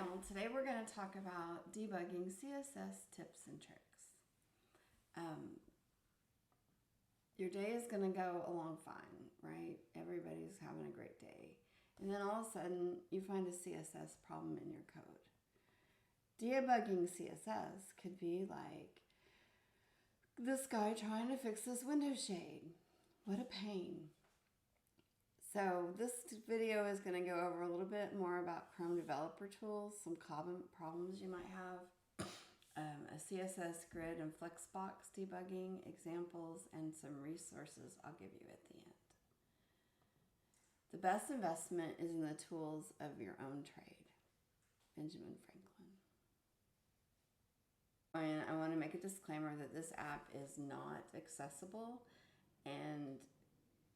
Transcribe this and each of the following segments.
y'all, today we're going to talk about debugging CSS tips and tricks. Your day is going to go along fine, right? Everybody's having a great day. And then all of a sudden you find a CSS problem in your code. Debugging CSS could be like this guy trying to fix this window shade. What a pain. So this video is going to go over a little bit more about Chrome developer tools, some common problems you might have, a CSS grid and Flexbox debugging examples, and some resources I'll give you at the end. The best investment is in the tools of your own trade. Benjamin Franklin. And I want to make a disclaimer that this app is not accessible and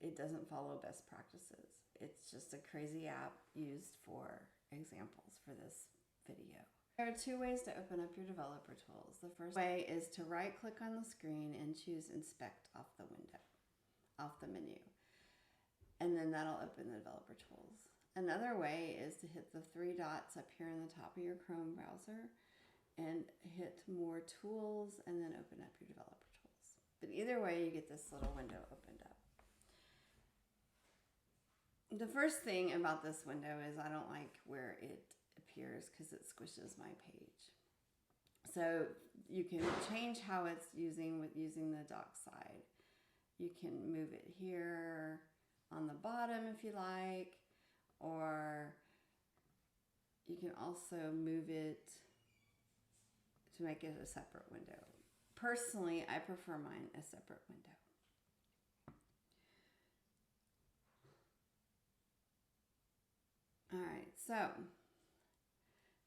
it doesn't follow best practices. It's just a crazy app used for examples for this video. There are two ways to open up your developer tools. The first way is to right click on the screen and choose inspect off the menu. And then that'll open the developer tools. Another way is to hit the three dots up here in the top of your Chrome browser and hit more tools and then open up your developer tools. But either way, you get this little window opened up. The first thing about this window is I don't like where it appears because it squishes my page. So you can change how it's using the dock side. You can move it here on the bottom if you like, or you can also move it to make it a separate window. Personally, I prefer mine a separate window. All right, so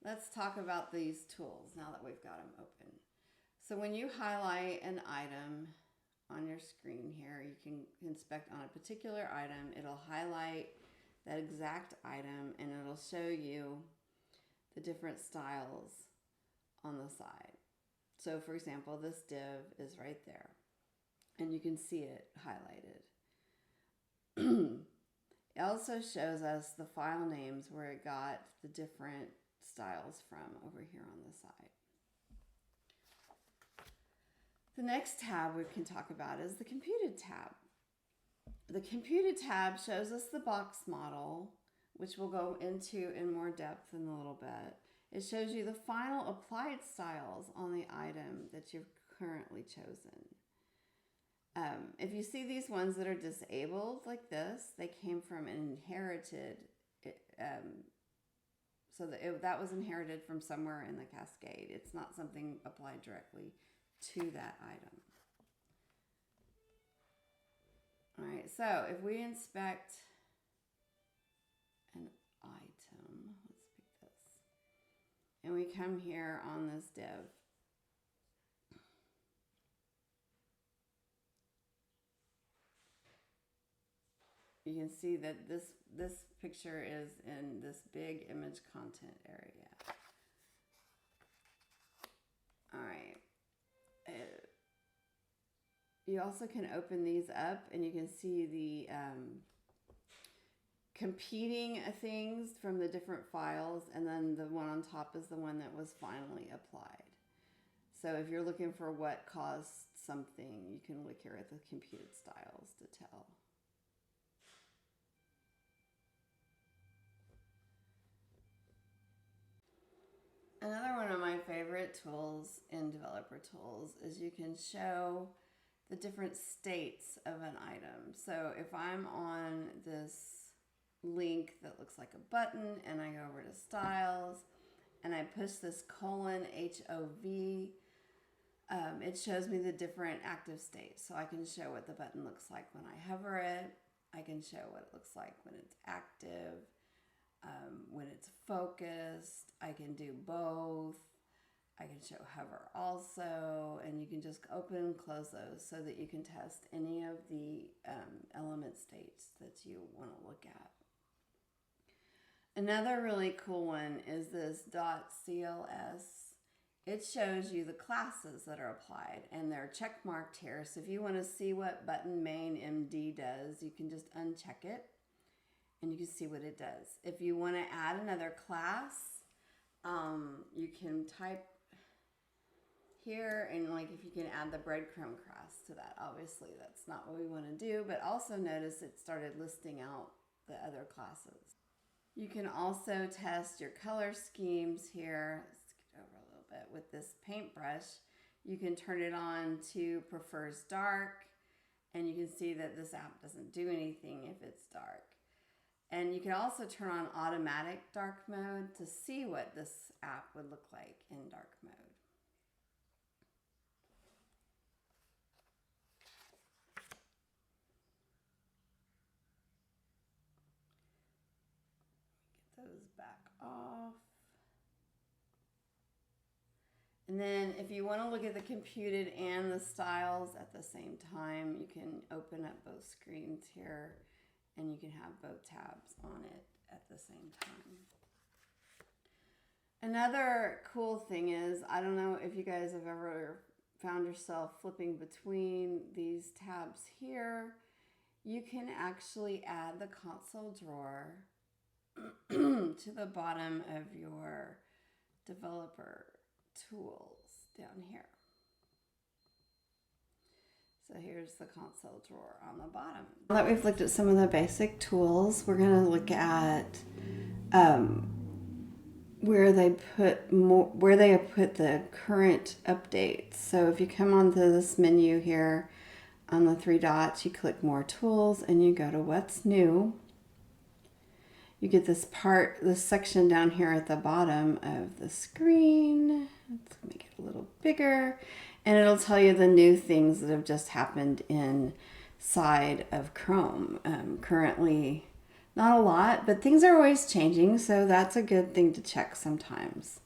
let's talk about these tools now that we've got them open. So when you highlight an item on your screen here, you can inspect on a particular item. It'll highlight that exact item and it'll show you the different styles on the side. So for example, this div is right there and you can see it highlighted. It also shows us the file names where it got the different styles from over here on the side. The next tab we can talk about is the computed tab. The computed tab shows us the box model, which we'll go into in more depth in a little bit. It shows you the final applied styles on the item that you've currently chosen. If you see these ones that are disabled like this, they came from an inherited, so that was inherited from somewhere in the cascade. It's not something applied directly to that item. All right, so if we inspect an item, let's pick this, and we come here on this div, you can see that this picture is in this big image content area. All right. You also can open these up and you can see the competing things from the different files, and then the one on top is the one that was finally applied. So if you're looking for what caused something, you can look here at the computed styles to tell. Another one of my favorite tools in developer tools is you can show the different states of an item. So if I'm on this link that looks like a button and I go over to styles and I push this :HOV, it shows me the different active states. So I can show what the button looks like when I hover it. I can show what it looks like when it's active. When it's focused, I can do both. I can show hover also, and you can just open and close those so that you can test any of the element states that you want to look at. Another really cool one is this .cls. It shows you the classes that are applied, and they're check marked here. So if you want to see what button main MD does, you can just uncheck it and you can see what it does. If you want to add another class, you can type here, and like if you can add the breadcrumb class to that. Obviously that's not what we want to do, but also notice it started listing out the other classes. You can also test your color schemes here. Let's get over a little bit with this paintbrush. You can turn it on to prefers dark, and you can see that this app doesn't do anything if it's dark. And you can also turn on automatic dark mode to see what this app would look like in dark mode. Get those back off. And then if you want to look at the computed and the styles at the same time, you can open up both screens here, and you can have both tabs on it at the same time. Another cool thing is, I don't know if you guys have ever found yourself flipping between these tabs here. You can actually add the console drawer to the bottom of your developer tools down here. So here's the console drawer on the bottom. Now that we've looked at some of the basic tools, we're going to look at where they have put the current updates. So if you come onto this menu here on the three dots, you click more tools and you go to what's new. You get this section down here at the bottom of the screen. Let's make it a little bigger, and it'll tell you the new things that have just happened inside of Chrome. Currently, not a lot, but things are always changing, so that's a good thing to check sometimes.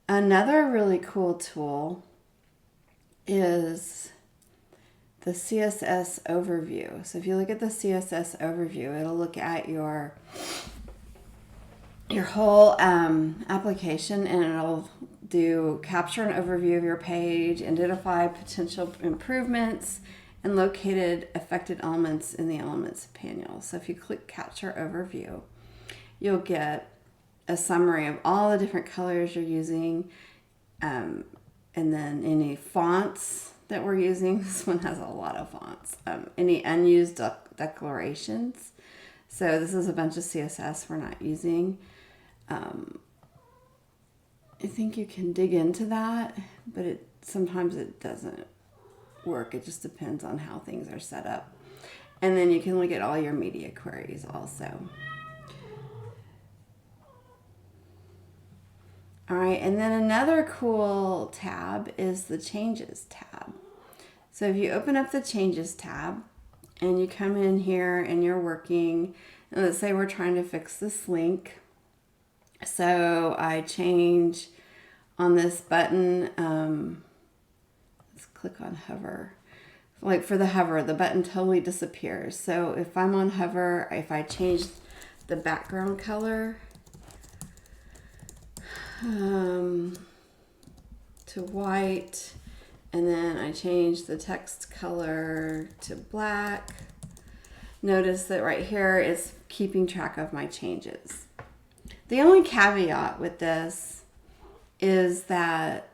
Another really cool tool is the CSS overview. So if you look at the CSS overview, it'll look at your whole application, and it'll capture an overview of your page, identify potential improvements, and located affected elements in the elements panel. So if you click capture overview, you'll get a summary of all the different colors you're using, and then any fonts that we're using. This one has a lot of fonts. Any unused declarations. So this is a bunch of CSS we're not using. I think you can dig into that, but sometimes it doesn't work. It just depends on how things are set up. And then you can look at all your media queries also. All right, and then another cool tab is the Changes tab. So if you open up the Changes tab and you come in here and you're working, and let's say we're trying to fix this link. So I change on this button, let's click on hover. Like for the hover, the button totally disappears. So if I'm on hover, if I change the background color to white, and then I change the text color to black, notice that right here it's keeping track of my changes. The only caveat with this is that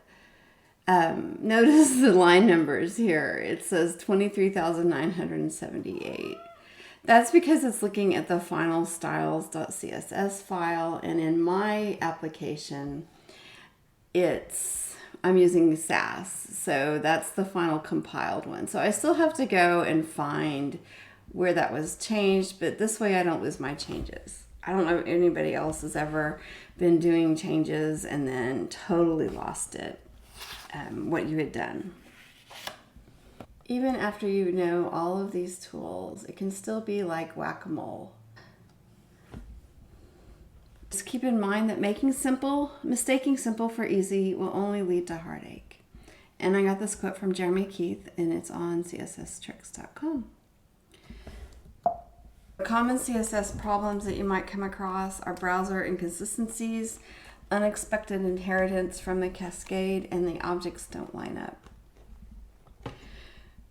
notice the line numbers here. It says 23,978. That's because it's looking at the final styles.css file, and in my application, I'm using Sass, so that's the final compiled one. So I still have to go and find where that was changed, but this way I don't lose my changes. I don't know if anybody else has ever been doing changes and then totally lost it, what you had done. Even after you know all of these tools, it can still be like whack-a-mole. Just keep in mind that mistaking simple for easy will only lead to heartache. And I got this quote from Jeremy Keith, and it's on csstricks.com. Common CSS problems that you might come across are browser inconsistencies, unexpected inheritance from the cascade, and the objects don't line up.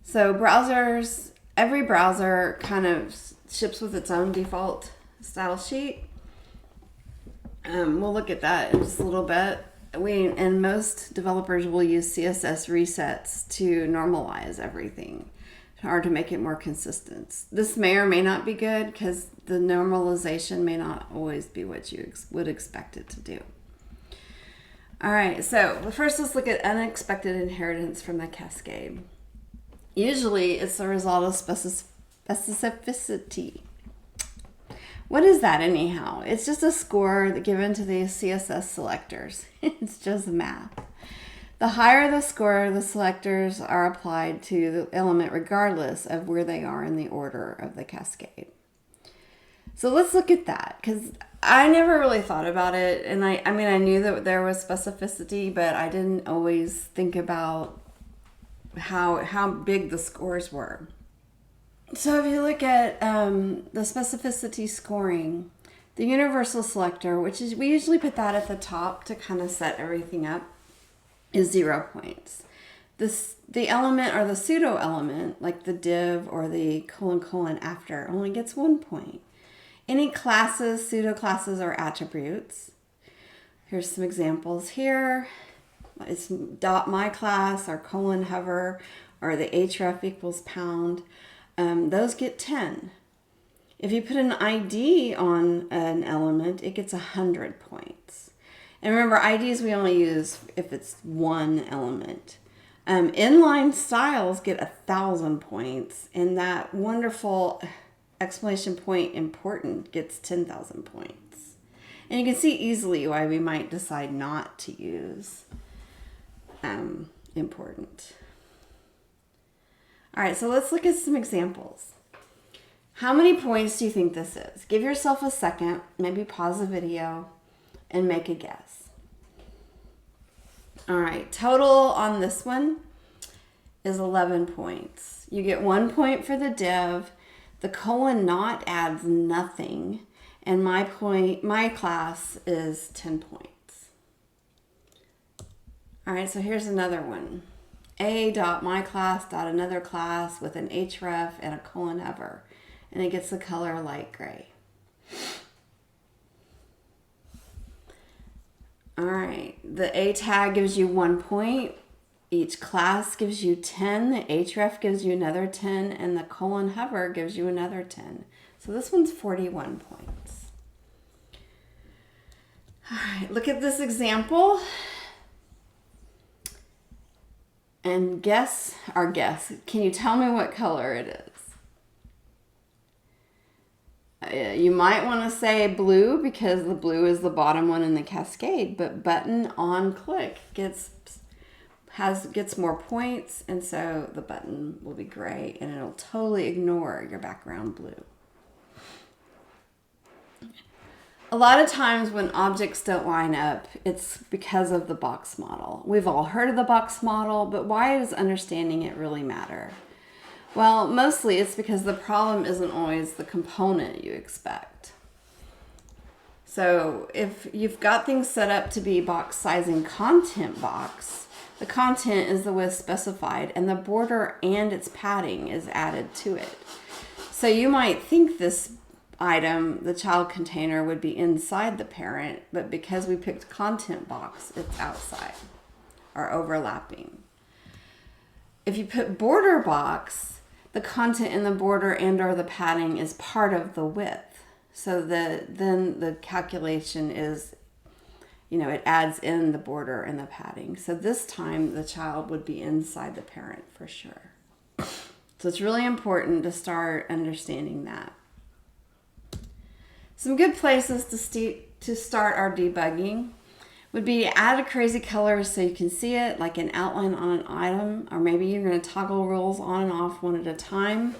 So every browser kind of ships with its own default style sheet. We'll look at that in just a little bit. And most developers will use CSS resets to normalize everything in order to make it more consistent. This may or may not be good because the normalization may not always be what you would expect it to do. All right, so first let's look at unexpected inheritance from the cascade. Usually it's the result of specificity. What is that anyhow? It's just a score given to the CSS selectors. It's just math. The higher the score, the selectors are applied to the element regardless of where they are in the order of the cascade. So let's look at that, because I never really thought about it. And I mean, I knew that there was specificity, but I didn't always think about how big the scores were. So if you look at the specificity scoring, the universal selector, which is, we usually put that at the top to kind of set everything up, is 0 points. The element or the pseudo element, like the div or the : after, only gets 1 point. Any classes, pseudo classes, or attributes. Here's some examples here. It's dot my class or : hover or the href equals pound. Those get 10. If you put an ID on an element, it gets 100 points. And remember, IDs we only use if it's one element. Inline styles get 1,000 points, and that wonderful exclamation point important gets 10,000 points. And you can see easily why we might decide not to use important. All right, so let's look at some examples. How many points do you think this is? Give yourself a second, maybe pause the video, and make a guess. All right, total on this one is 11 points. You get 1 point for the div. The : not adds nothing, and my class is 10 points. All right, so here's another one. a.myClass.another class with an href and a : hover, and it gets the color light gray. All right, the a tag gives you 1 point. Each class gives you 10. The href gives you another 10, and the : hover gives you another 10. So this one's 41 points. All right, look at this example. And guess. Can you tell me what color it is? You might want to say blue because the blue is the bottom one in the cascade, but button on click gets more points, and so the button will be gray and it'll totally ignore your background blue. A lot of times when objects don't line up, it's because of the box model. We've all heard of the box model, but why does understanding it really matter? Well, mostly it's because the problem isn't always the component you expect. So if you've got things set up to be box size and content box, the content is the width specified and the border and its padding is added to it. So you might think this item, the child container, would be inside the parent, but because we picked content box, it's outside or overlapping. If you put border box, the content in the border and or the padding is part of the width. So then the calculation is, it adds in the border and the padding. So this time the child would be inside the parent for sure. So it's really important to start understanding that. Some good places to start our debugging would be to add a crazy color so you can see it, like an outline on an item, or maybe you're going to toggle rules on and off one at a time.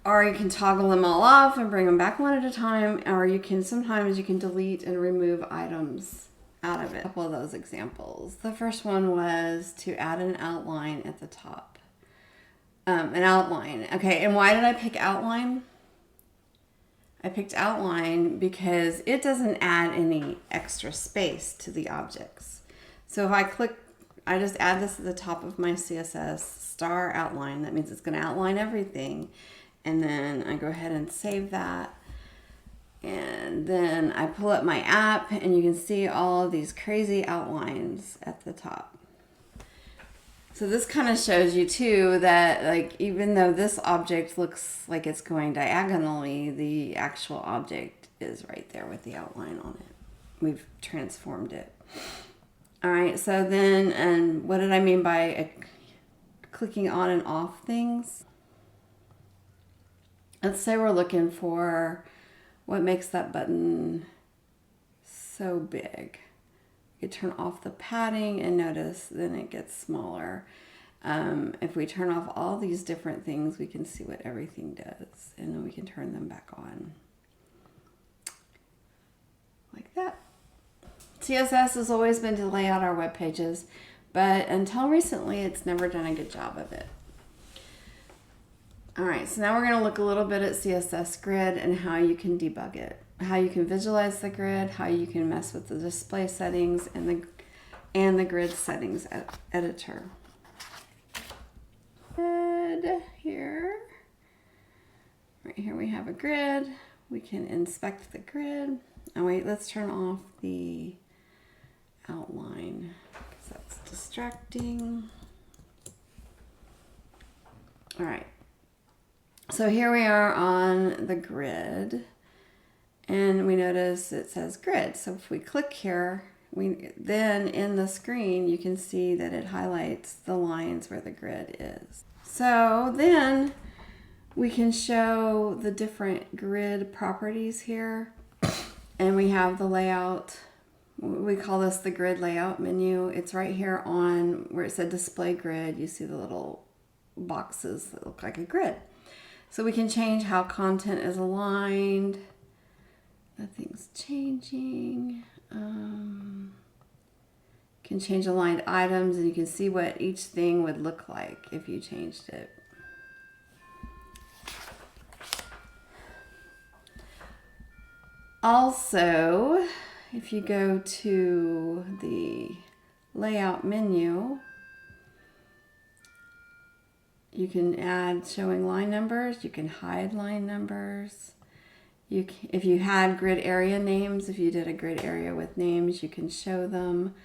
Or you can toggle them all off and bring them back one at a time, or sometimes you can delete and remove items out of it. A couple of those examples. The first one was to add an outline at the top. An outline. Okay, and why did I pick outline? I picked outline because it doesn't add any extra space to the objects. So if I click, I just add this at the top of my CSS star outline. That means it's going to outline everything. And then I go ahead and save that. And then I pull up my app and you can see all of these crazy outlines at the top. So this kind of shows you too that, like, even though this object looks like it's going diagonally, the actual object is right there with the outline on it. We've transformed it. All right, so then, and what did I mean by clicking on and off things? Let's say we're looking for what makes that button so big. You turn off the padding and notice then it gets smaller. If we turn off all these different things, we can see what everything does, and then we can turn them back on. Like that. CSS has always been to lay out our web pages, but until recently, it's never done a good job of it. All right, so now we're going to look a little bit at CSS Grid and how you can debug it, how you can visualize the grid, how you can mess with the display settings and the grid settings editor. Here, right here we have a grid. We can inspect the grid. Oh wait, let's turn off the outline because that's distracting. All right, so here we are on the grid, and we notice it says grid. So if we click here, then in the screen you can see that it highlights the lines where the grid is. So then we can show the different grid properties here, and we have the layout. We call this the grid layout menu. It's right here on where it said display grid. You see the little boxes that look like a grid. So we can change how content is aligned. Nothing's changing. Can change aligned items, and you can see what each thing would look like if you changed it. Also, if you go to the layout menu, you can add showing line numbers, you can hide line numbers. If you had grid area names, if you did a grid area with names, you can show them.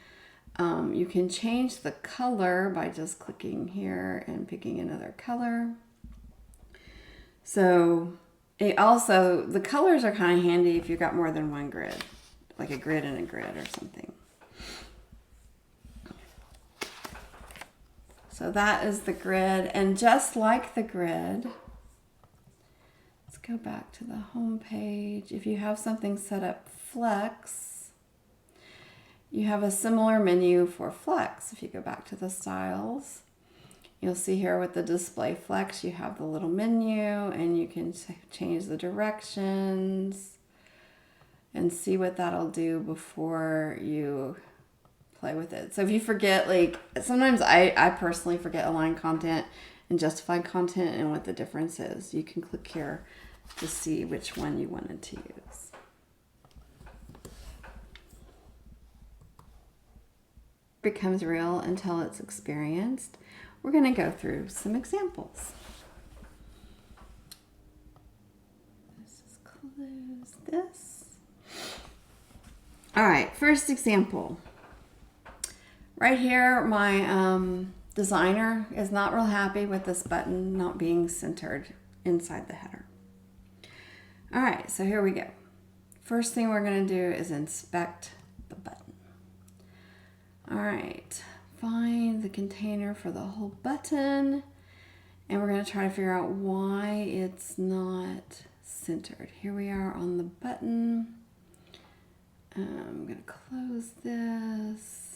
You can change the color by just clicking here and picking another color. So the colors are kind of handy if you've got more than one grid, like a grid and a grid or something. So that is the grid, and just like the grid, let's go back to the home page. If you have something set up flex, you have a similar menu for flex. If you go back to the styles, you'll see here with the display flex, you have the little menu, and you can change the directions and see what that'll do before you play with it. So if you forget, like sometimes I personally forget aligned content and justified content and what the difference is. You can click here to see which one you wanted to use. Becomes real until it's experienced. We're going to go through some examples. Let's just close this. All right, first example. Right here, my designer is not real happy with this button not being centered inside the header. All right, so here we go. First thing we're going to do is inspect the button. All right, find the container for the whole button, and we're going to try to figure out why it's not centered. Here we are on the button. I'm going to close this.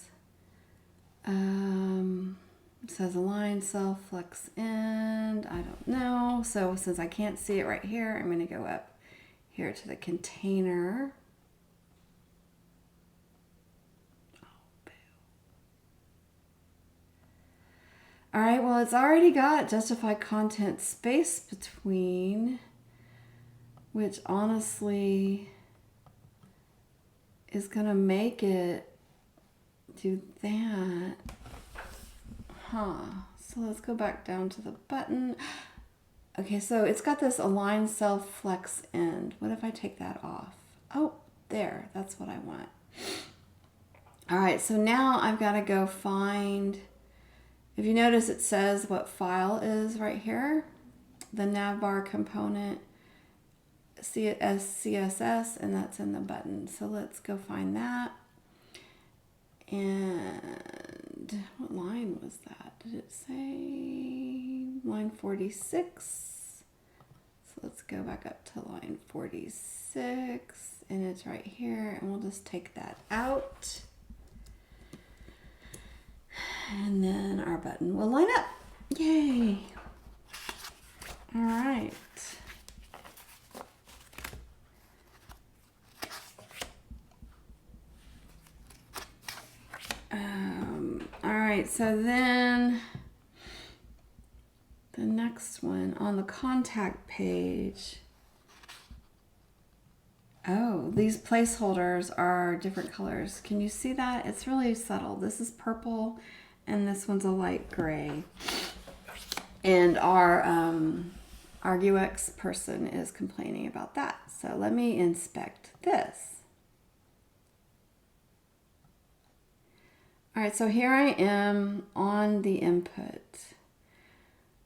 It says align cell flex end. I don't know. So since I can't see it right here, I'm going to go up here to the container. All right, well, it's already got justified content space between, which honestly is going to make it do that. Huh. So let's go back down to the button. Okay, so it's got this align cell flex end. What if I take that off? Oh, there, that's what I want. All right, so now I've got to go find, if you notice it says what file is right here, the navbar component CSS, and that's in the button. So let's go find that. And what line was that? Did it say line 46? So let's go back up to line 46, and it's right here, and we'll just take that out. And then our button will line up. Yay! All right. All right, so then the next one on the contact page. Oh, these placeholders are different colors. Can you see that? It's really subtle. This is purple and this one's a light gray. And our UX person is complaining about that. So let me inspect this. All right, so here I am on the input,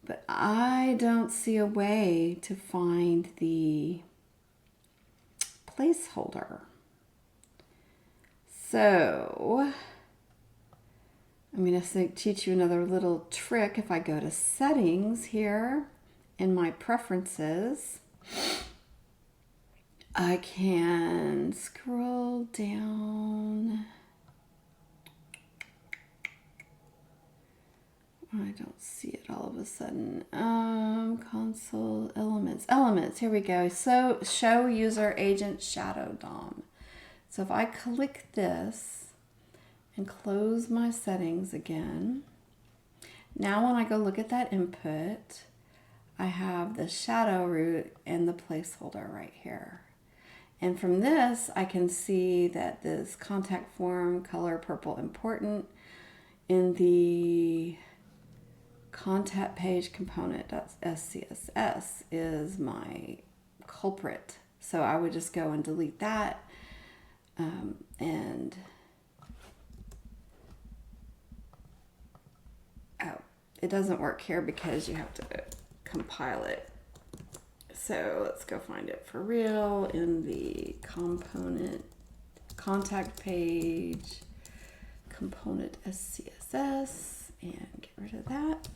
but I don't see a way to find the placeholder. So I'm going to teach you another little trick. If I go to settings here in my preferences, I can scroll down. I don't see it all of a sudden. Console elements. Here we go. So show user agent shadow DOM. So if I click this and close my settings again, now when I go look at that input, I have the shadow root and the placeholder right here. And from this, I can see that this contact form color purple important in the contact page component.scss is my culprit. So I would just go and delete that. And oh, it doesn't work here because you have to compile it. So let's go find it for real in the component contact page component SCSS and get rid of that.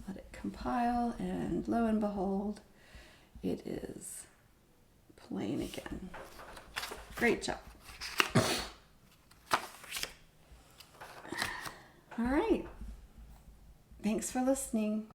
Let it compile, and lo and behold, it is plain again. Great job. All right. Thanks for listening.